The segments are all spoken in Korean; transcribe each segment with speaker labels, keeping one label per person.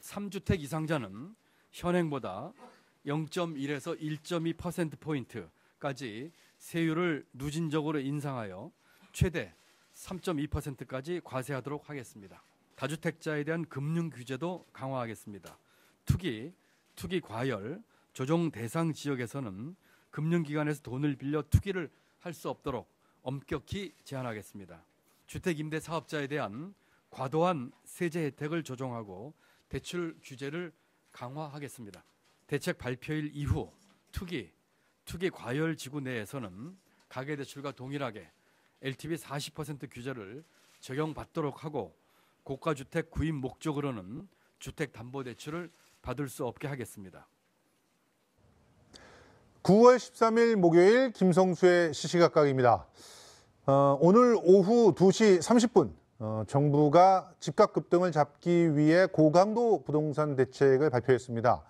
Speaker 1: 3주택 이상자는 현행보다 0.1에서 1.2%포인트까지 세율을 누진적으로 인상하여 최대 3.2%까지 과세하도록 하겠습니다. 다주택자에 대한 금융 규제도 강화하겠습니다. 투기 과열, 조정 대상 지역에서는 금융기관에서 돈을 빌려 투기를 할 수 없도록 엄격히 제한하겠습니다. 주택임대 사업자에 대한 과도한 세제 혜택을 조정하고 대출 규제를 강화하겠습니다. 대책 발표일 이후 투기 과열 지구 내에서는 가계대출과 동일하게 LTV 40% 규제를 적용받도록 하고 고가주택 구입 목적으로는 주택담보대출을 받을 수 없게 하겠습니다.
Speaker 2: 9월 13일 목요일 김성수의 시시각각입니다. 오늘 오후 2시 30분 정부가 집값 급등을 잡기 위해 고강도 부동산 대책을 발표했습니다.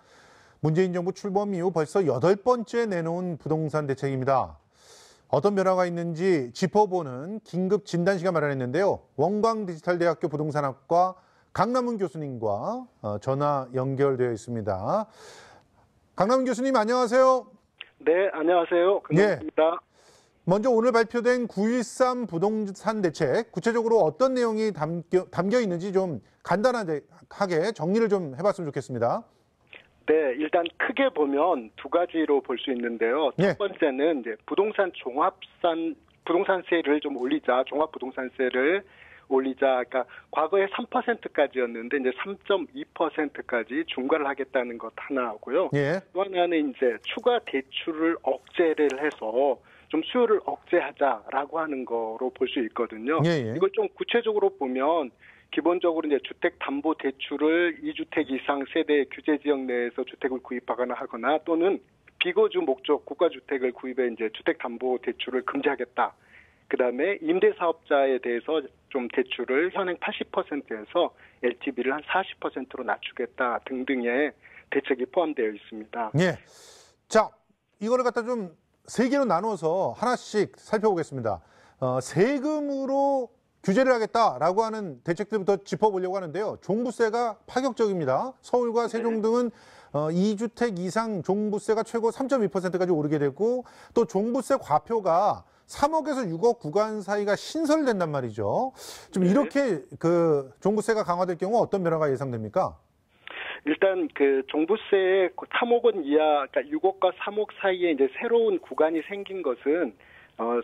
Speaker 2: 문재인 정부 출범 이후 벌써 8번째 내놓은 부동산 대책입니다. 어떤 변화가 있는지 짚어보는 긴급 진단 시간 마련했는데요. 원광디지털대학교 부동산학과 강남훈 교수님과 전화 연결되어 있습니다. 강남훈 교수님 안녕하세요.
Speaker 3: 네, 안녕하세요. 강남훈입니다.
Speaker 2: 예. 먼저 오늘 발표된 9.13 부동산 대책, 구체적으로 어떤 내용이 담겨 있는지 좀 간단하게 정리를 좀 해봤으면 좋겠습니다.
Speaker 3: 네, 일단 크게 보면 두 가지로 볼 수 있는데요.
Speaker 2: 예.
Speaker 3: 첫 번째는 이제 부동산세를 좀 올리자, 종합부동산세를 올리자. 그러니까 과거에 3%까지였는데 이제 3.2%까지 중과를 하겠다는 것 하나고요.
Speaker 2: 예.
Speaker 3: 또 하나는 이제 추가 대출을 억제를 해서 좀 수요를 억제하자라고 하는 거로 볼 수 있거든요.
Speaker 2: 예.
Speaker 3: 이걸 좀 구체적으로 보면 기본적으로 이제 주택담보대출을 2주택 이상 세대 규제 지역 내에서 주택을 구입하거나 하거나 또는 비거주 목적 국가주택을 구입해 이제 주택담보대출을 금지하겠다. 그다음에 임대사업자에 대해서 좀 대출을 현행 80%에서 LTV를 한 40%로 낮추겠다 등등의 대책이 포함되어 있습니다.
Speaker 2: 예. 자, 이거를 갖다 좀 세 개로 나눠서 하나씩 살펴보겠습니다. 세금으로 규제를 하겠다라고 하는 대책들부터 짚어보려고 하는데요. 종부세가 파격적입니다. 서울과 세종 등은 2주택 이상 종부세가 최고 3.2%까지 오르게 되고 또 종부세 과표가 3억에서 6억 구간 사이가 신설된단 말이죠. 좀 이렇게 그 종부세가 강화될 경우 어떤 변화가 예상됩니까?
Speaker 3: 일단 그 종부세의 3억 원 이하, 그러니까 6억과 3억 사이에 이제 새로운 구간이 생긴 것은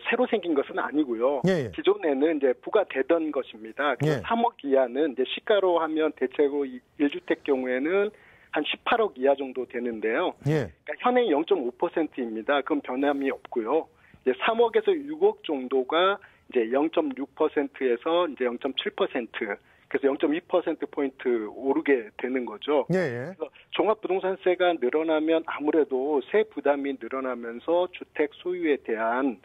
Speaker 3: 새로 생긴 것은 아니고요.
Speaker 2: 예.
Speaker 3: 기존에는 이제 부과되던 것입니다.
Speaker 2: 예.
Speaker 3: 3억 이하는 이제 시가로 하면 대체로 1주택 경우에는 한 18억 이하 정도 되는데요.
Speaker 2: 예.
Speaker 3: 그러니까 현행 0.5%입니다. 그럼 변함이 없고요. 이제 3억에서 6억 정도가 이제 0.6%에서 이제 0.7%. 그래서 0.2%포인트 오르게 되는 거죠.
Speaker 2: 예.
Speaker 3: 그래서 종합부동산세가 늘어나면 아무래도 세 부담이 늘어나면서 주택 소유에 대한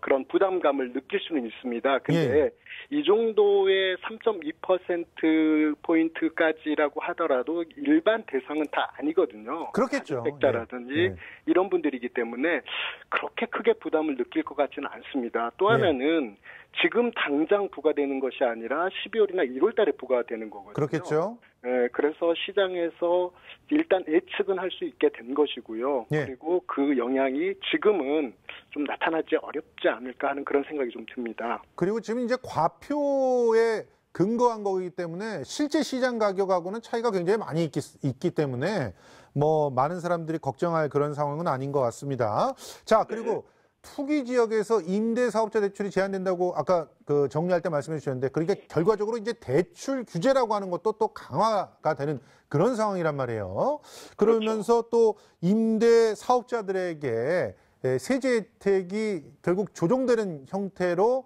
Speaker 3: 그런 부담감을 느낄 수는 있습니다. 근데 이 정도의 3.2%포인트까지라고 하더라도 일반 대상은 다 아니거든요.
Speaker 2: 그렇겠죠.
Speaker 3: 다주택자라든지 이런 분들이기 때문에 그렇게 크게 부담을 느낄 것 같지는 않습니다. 또 하나는 지금 당장 부과되는 것이 아니라 12월이나 1월 달에 부과되는 거거든요.
Speaker 2: 그렇겠죠.
Speaker 3: 네, 그래서 시장에서 일단 예측은 할 수 있게 된 것이고요. 그리고 그 영향이 지금은 좀 나타나지 어렵지 않을까 하는 그런 생각이 좀 듭니다.
Speaker 2: 그리고 지금 이제 과표에 근거한 거기 때문에 실제 시장 가격하고는 차이가 굉장히 많이 있기 때문에 뭐 많은 사람들이 걱정할 그런 상황은 아닌 것 같습니다. 자, 그리고 투기 지역에서 임대사업자 대출이 제한된다고 아까 그 정리할 때 말씀해 주셨는데 그러니까 결과적으로 이제 대출 규제라고 하는 것도 또 강화가 되는 그런 상황이란 말이에요. 그러면서 또 임대사업자들에게 세제 혜택이 결국 조정되는 형태로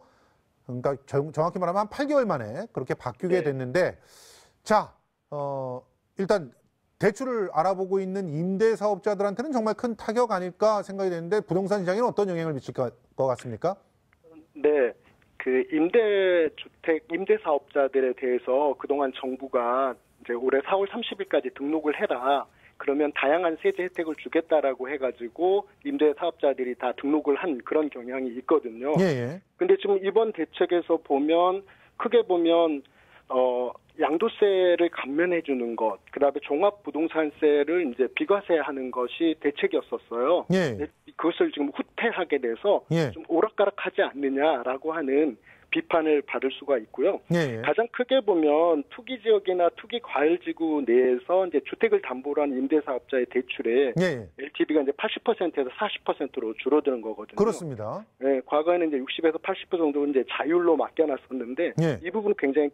Speaker 2: 그러니까 정확히 말하면 한 8개월 만에 그렇게 바뀌게 됐는데 자, 일단 대출을 알아보고 있는 임대사업자들한테는 정말 큰 타격 아닐까 생각이 되는데 부동산 시장에는 어떤 영향을 미칠 것 같습니까?
Speaker 3: 네. 그 임대사업자들에 대해서 그동안 정부가 이제 올해 4월 30일까지 등록을 해라. 그러면 다양한 세제 혜택을 주겠다라고 해가지고 임대사업자들이 다 등록을 한 그런 경향이 있거든요. 근데 지금 이번 대책에서 보면 크게 보면 양도세를 감면해 주는 것, 그다음에 종합부동산세를 이제 비과세하는 것이 대책이었었어요.
Speaker 2: 예.
Speaker 3: 그것을 지금 후퇴하게 돼서
Speaker 2: 예.
Speaker 3: 좀 오락가락하지 않느냐라고 하는 비판을 받을 수가 있고요.
Speaker 2: 예.
Speaker 3: 가장 크게 보면 투기 지역이나 투기 과열 지구 내에서 이제 주택을 담보로 한 임대사업자의 대출에
Speaker 2: 예.
Speaker 3: LTV가 이제 80%에서 40%로 줄어드는 거거든요.
Speaker 2: 그렇습니다.
Speaker 3: 네, 과거에는 이제 60에서 80% 정도 이제 자율로 맡겨놨었는데
Speaker 2: 예.
Speaker 3: 이 부분은 굉장히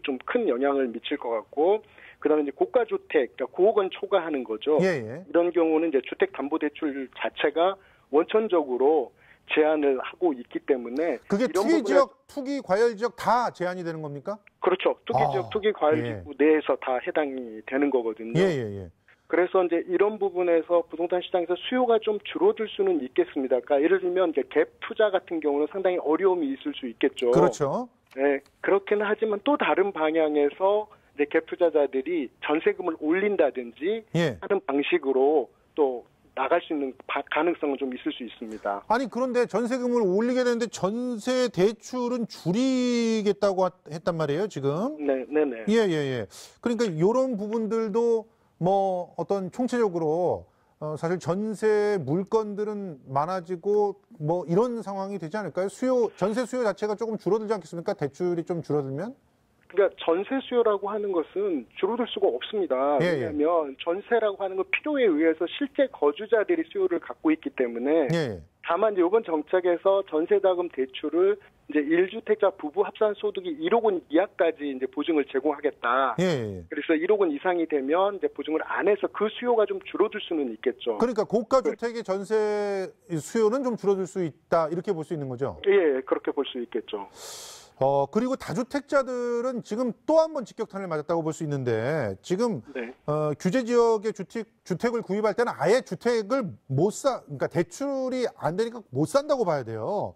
Speaker 3: 좀 큰 영향을 미칠 것 같고, 그다음에 이제 고가주택, 그러니까 9억 원 초과하는 거죠.
Speaker 2: 예.
Speaker 3: 이런 경우는 이제 주택담보대출 자체가 원천적으로 제한을 하고 있기 때문에
Speaker 2: 그게
Speaker 3: 이런
Speaker 2: 투기
Speaker 3: 부분에-
Speaker 2: 지역, 투기 과열 지역 다 제한이 되는 겁니까?
Speaker 3: 그렇죠. 투기
Speaker 2: 아,
Speaker 3: 지역, 투기 과열
Speaker 2: 예.
Speaker 3: 지구 내에서 다 해당이 되는 거거든요.
Speaker 2: 예.
Speaker 3: 그래서 이제 이런 부분에서 부동산 시장에서 수요가 좀 줄어들 수는 있겠습니다. 그러니까 예를 들면 이제 갭 투자 같은 경우는 상당히 어려움이 있을 수 있겠죠.
Speaker 2: 그렇죠.
Speaker 3: 네, 그렇기는 하지만 또 다른 방향에서 이제 갭 투자자들이 전세금을 올린다든지
Speaker 2: 예.
Speaker 3: 하는 방식으로 또 나갈 수 있는 가능성은 좀 있을 수 있습니다.
Speaker 2: 아니 그런데 전세금을 올리게 되는데 전세 대출은 줄이겠다고 했단 말이에요, 지금.
Speaker 3: 네네.
Speaker 2: 예. 그러니까 이런 부분들도 뭐 어떤 총체적으로 사실 전세 물건들은 많아지고 뭐 이런 상황이 되지 않을까요? 전세 수요 자체가 조금 줄어들지 않겠습니까? 대출이 좀 줄어들면?
Speaker 3: 그러니까 전세 수요라고 하는 것은 줄어들 수가 없습니다.
Speaker 2: 예.
Speaker 3: 왜냐하면 전세라고 하는 건 필요에 의해서 실제 거주자들이 수요를 갖고 있기 때문에
Speaker 2: 예.
Speaker 3: 다만 이제 이번 정책에서 전세자금 대출을 이제 1주택자 부부 합산 소득이 1억 원 이하까지 이제 보증을 제공하겠다.
Speaker 2: 예.
Speaker 3: 그래서 1억 원 이상이 되면 이제 보증을 안 해서 그 수요가 좀 줄어들 수는 있겠죠.
Speaker 2: 그러니까 고가 주택의 전세 수요는 좀 줄어들 수 있다 이렇게 볼 수 있는 거죠.
Speaker 3: 예, 그렇게 볼 수 있겠죠.
Speaker 2: 그리고 다주택자들은 지금 또 한 번 직격탄을 맞았다고 볼 수 있는데 지금
Speaker 3: 네.
Speaker 2: 규제 지역의 주택을 구입할 때는 아예 주택을 그러니까 대출이 안 되니까 못 산다고 봐야 돼요.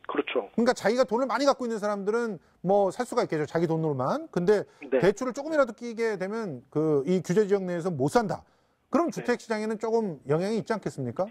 Speaker 3: 그렇죠.
Speaker 2: 그러니까 자기가 돈을 많이 갖고 있는 사람들은 뭐 살 수가 있겠죠. 자기 돈으로만. 근데
Speaker 3: 네.
Speaker 2: 대출을 조금이라도 끼게 되면 이 규제 지역 내에서 못 산다. 그럼 주택 시장에는 조금 영향이 있지 않겠습니까?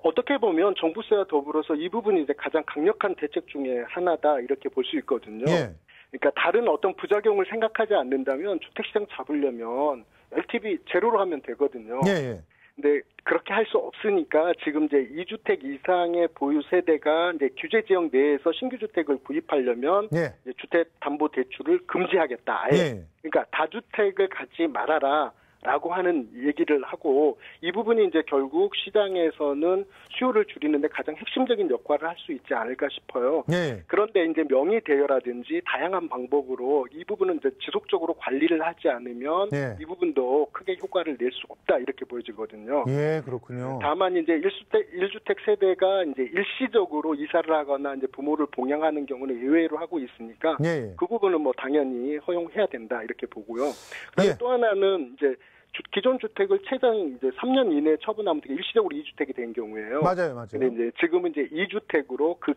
Speaker 3: 어떻게 보면 종부세와 더불어서 이 부분이 이제 가장 강력한 대책 중에 하나다 이렇게 볼 수 있거든요.
Speaker 2: 예.
Speaker 3: 그러니까 다른 어떤 부작용을 생각하지 않는다면 주택시장 잡으려면 LTV 제로로 하면 되거든요.
Speaker 2: 예.
Speaker 3: 근데 그렇게 할 수 없으니까 지금 이제 2주택 이상의 보유 세대가 이제 규제 지역 내에서 신규 주택을 구입하려면
Speaker 2: 예.
Speaker 3: 이제 주택담보대출을 금지하겠다. 아예.
Speaker 2: 예.
Speaker 3: 그러니까 다주택을 갖지 말아라. 라고 하는 얘기를 하고 이 부분이 이제 결국 시장에서는 수요를 줄이는데 가장 핵심적인 역할을 할 수 있지 않을까 싶어요.
Speaker 2: 예.
Speaker 3: 그런데 이제 명의 대여라든지 다양한 방법으로 이 부분은 이제 지속적으로 관리를 하지 않으면
Speaker 2: 예.
Speaker 3: 이 부분도 크게 효과를 낼 수 없다 이렇게 보여지거든요.
Speaker 2: 예, 그렇군요.
Speaker 3: 다만 이제 1주택 세대가 이제 일시적으로 이사를 하거나 이제 부모를 봉양하는 경우는 예외로 하고 있으니까
Speaker 2: 예.
Speaker 3: 그 부분은 뭐 당연히 허용해야 된다 이렇게 보고요. 그다음에
Speaker 2: 예.
Speaker 3: 또 하나는 이제 기존 주택을 최장 이제 3년 이내에 처분하면 되게 일시적으로 2주택이 된 경우에요.
Speaker 2: 맞아요.
Speaker 3: 근데 이제 지금은 이제 2주택으로 그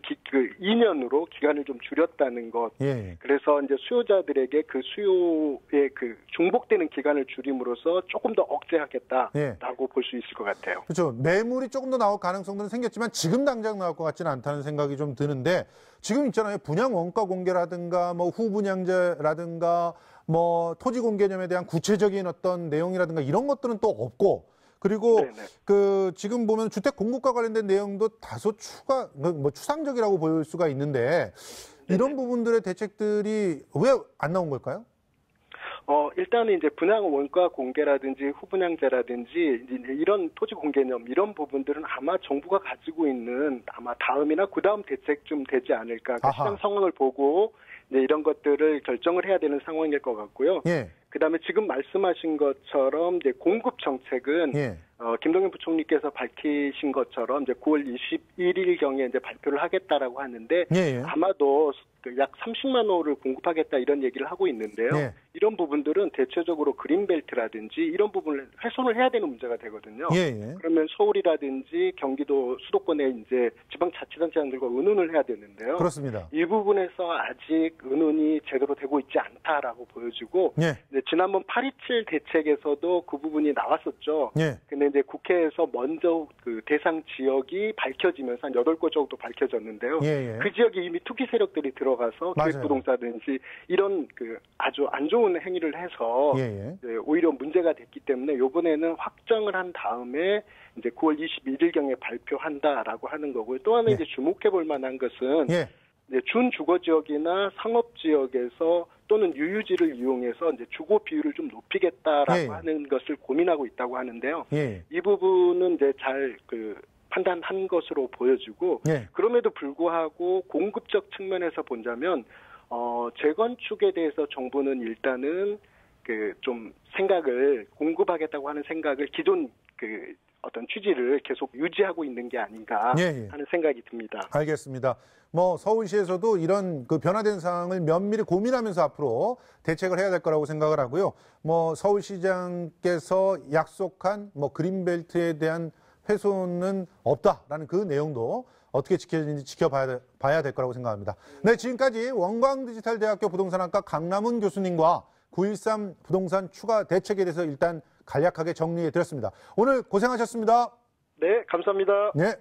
Speaker 3: 2년으로 기간을 좀 줄였다는 것.
Speaker 2: 예.
Speaker 3: 그래서 이제 수요자들에게 그 수요의 그 중복되는 기간을 줄임으로써 조금 더 억제하겠다라고
Speaker 2: 예.
Speaker 3: 볼 수 있을 것 같아요.
Speaker 2: 그렇죠. 매물이 조금 더 나올 가능성들은 생겼지만 지금 당장 나올 것 같지는 않다는 생각이 좀 드는데 지금 있잖아요. 분양 원가 공개라든가 뭐 후분양제라든가 뭐 토지 공개념에 대한 구체적인 어떤 내용이라든가 이런 것들은 또 없고 그리고
Speaker 3: 네네.
Speaker 2: 지금 보면 주택 공급과 관련된 내용도 다소 추상적이라고 볼 수가 있는데 이런 부분들의 대책들이 왜 안 나온 걸까요?
Speaker 3: 일단은 이제 분양 원가 공개라든지 후분양제라든지 이런 토지 공개념 이런 부분들은 아마 정부가 가지고 있는 아마 다음이나 그다음 대책쯤 되지 않을까. 그러니까 시장 상황을 보고 이제 이런 것들을 결정을 해야 되는 상황일 것 같고요.
Speaker 2: 예.
Speaker 3: 그다음에 지금 말씀하신 것처럼 이제 공급 정책은
Speaker 2: 예.
Speaker 3: 김동연 부총리께서 밝히신 것처럼 이제 9월 21일 경에 이제 발표를 하겠다라고 하는데
Speaker 2: 예.
Speaker 3: 아마도 약 30만 호를 공급하겠다 이런 얘기를 하고 있는데요.
Speaker 2: 예.
Speaker 3: 이런 부분들은 대체적으로 그린벨트라든지 이런 부분을 훼손을 해야 되는 문제가 되거든요.
Speaker 2: 예.
Speaker 3: 그러면 서울이라든지 경기도 수도권의 이제 지방자치단체장들과 의논을 해야 되는데요.
Speaker 2: 그렇습니다.
Speaker 3: 이 부분에서 아직 의논이 제대로 되고 있지 않다라고 보여지고
Speaker 2: 예.
Speaker 3: 지난번 8.27 대책에서도 그 부분이 나왔었죠.
Speaker 2: 예.
Speaker 3: 근데 이제 국회에서 먼저 그 대상 지역이 밝혀지면서 한 8곳 정도 밝혀졌는데요.
Speaker 2: 예.
Speaker 3: 그 지역이 이미 투기 세력들이 들어가 들어가서
Speaker 2: 맞아요.
Speaker 3: 기획부동산이든지 이런 그 아주 안 좋은 행위를 해서
Speaker 2: 예.
Speaker 3: 이제 오히려 문제가 됐기 때문에 이번에는 확정을 한 다음에 이제 9월 21일경에 발표한다라고 하는 거고요. 또 하나
Speaker 2: 예.
Speaker 3: 이제 주목해 볼 만한 것은
Speaker 2: 예.
Speaker 3: 이제 준주거 지역이나 상업 지역에서 또는 유유지를 이용해서 이제 주거 비율을 좀 높이겠다라고
Speaker 2: 예.
Speaker 3: 하는 것을 고민하고 있다고 하는데요.
Speaker 2: 예.
Speaker 3: 이 부분은 이제 잘 판단한 것으로 보여지고
Speaker 2: 예.
Speaker 3: 그럼에도 불구하고 공급적 측면에서 본다면 재건축에 대해서 정부는 일단은 좀 생각을 공급하겠다고 하는 생각을 기존 어떤 취지를 계속 유지하고 있는 게 아닌가
Speaker 2: 예.
Speaker 3: 하는 생각이 듭니다.
Speaker 2: 알겠습니다. 서울시에서도 이런 변화된 상황을 면밀히 고민하면서 앞으로 대책을 해야 될 거라고 생각을 하고요. 서울시장께서 약속한 그린벨트에 대한 훼손은 없다라는 그 내용도 어떻게 지켜지는지 지켜봐야 될 거라고 생각합니다. 네, 지금까지 원광디지털대학교 부동산학과 강남훈 교수님과 9.13 부동산 추가 대책에 대해서 일단 간략하게 정리해 드렸습니다. 오늘 고생하셨습니다.
Speaker 3: 네, 감사합니다.
Speaker 2: 네.